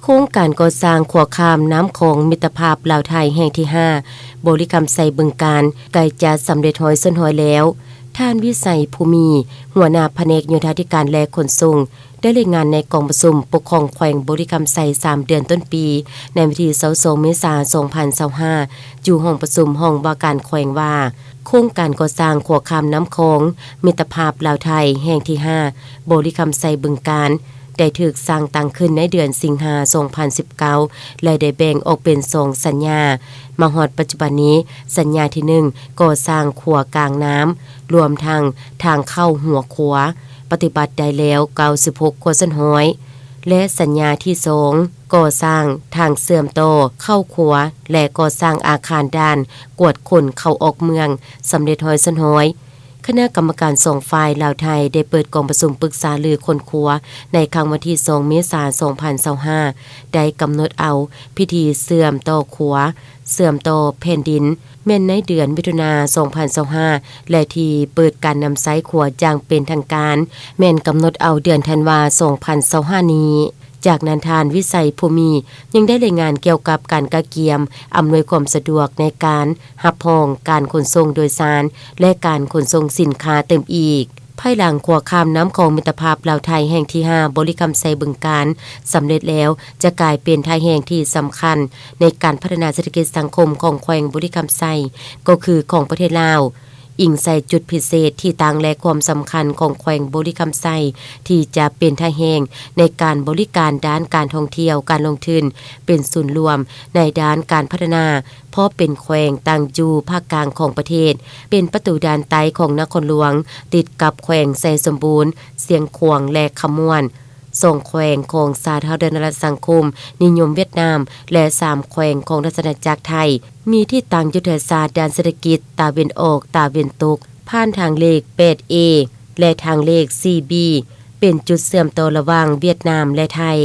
โครงการก่อสร้างขัวข้ามน้ำของมิตรภาพลาวไทยแห่งที่5บริกรรมใส่บึงการใกล้จะสำเร็จหอยส้นหอยแล้วท่านวิสัยภูมิหัวหน้าแผนกโยธาธิการและขนส่งได้รายงานในกองประชุมปกครองแขวงบริกรรมใส่3เดือนต้นปีในวันที่22เมษายน2025อยู่ห้องประชุมห้องว่าการแขวงว่าโครงการก่อสร้างขัวข้ามน้ำของมิตรภาพลาวไทยแห่งที่5บริกรรมใส่บึงการได้ถูกสร้างตั้งขึ้นในเดือนสิงหาคม2019และได้แบ่งออกเป็น2สัญญามาฮอดปัจจุบันนี้สัญญาที่1ก่อสร้างขัวกลางน้ำรวมทั้งทางเข้าหัวขัวปฏิบัติได้แล้ว96ขัวส้นห้อยและสัญญาที่2ก่อสร้างทางเสื่อมต่อเข้าขัวและก่อสร้างอาคารด้านกวดคนเข้าออกเมืองสำเร็จหอยส้นห้อยคณะกรรมการ2ฝ่ายลาวไทยได้เปิดกองประชุมปรึกษาลือคนครัวในครั้งวันที่2เมษายน2025ได้กำหนดเอาพิธีเสื่อมต่อขัวเสื่อมต่อแผ่นดินแม่นในเดือนมิถุนายน2025และที่เปิดการนำใช้ขัวอย่างเป็นทางการแม่นกำหนดเอาเดือนธันวาคม2025นี้จากนั้นทานวิสัยภูมิยังได้รายงานเกี่ยวกับการกะเกียมอำนวยความสะดวกในการรับรองการขนส่งโดยสารและการขนส่งสินค้าเต็มอีกภายหลังขัวข้ามน้ำของมิตรภาพลาวไทยแห่งที่5บริกรรมใส่บึงการสำเร็จแล้วจะกลายเป็นท่าแห่งที่สำคัญในการพัฒนาเศรษฐกิจสังคมของแขวงบริกรรมใส่ก็คือของประเทศลาวอิงใส่จุดพิเศษที่ต่างและความสำคัญของแขวงบริกรรมไซที่จะเป็นท่าแห่งในการบริการด้านการท่องเที่ยวการลงทุนเป็นศูนย์รวมในด้านการพัฒนาเพราะเป็นแขวงตั้งอยู่ภาคกลางของประเทศเป็นประตูด้านใต้ของนครหลวงติดกับแขวงไซสมบูรณ์เสียงขวางและขมวนส่งแขวงของสาธารณรัฐสังคมนิยมเวียดนามและ3แขวงของราชอาณาจักรไทยมีที่ตั้งยุทธศาสตร์ด้านเศรษฐกิจตาเวนออกตาเวนตกผ่านทางเลข 8A และทางเลข 4B เป็นจุดเชื่อมต่อระหว่างเวียดนามและไทย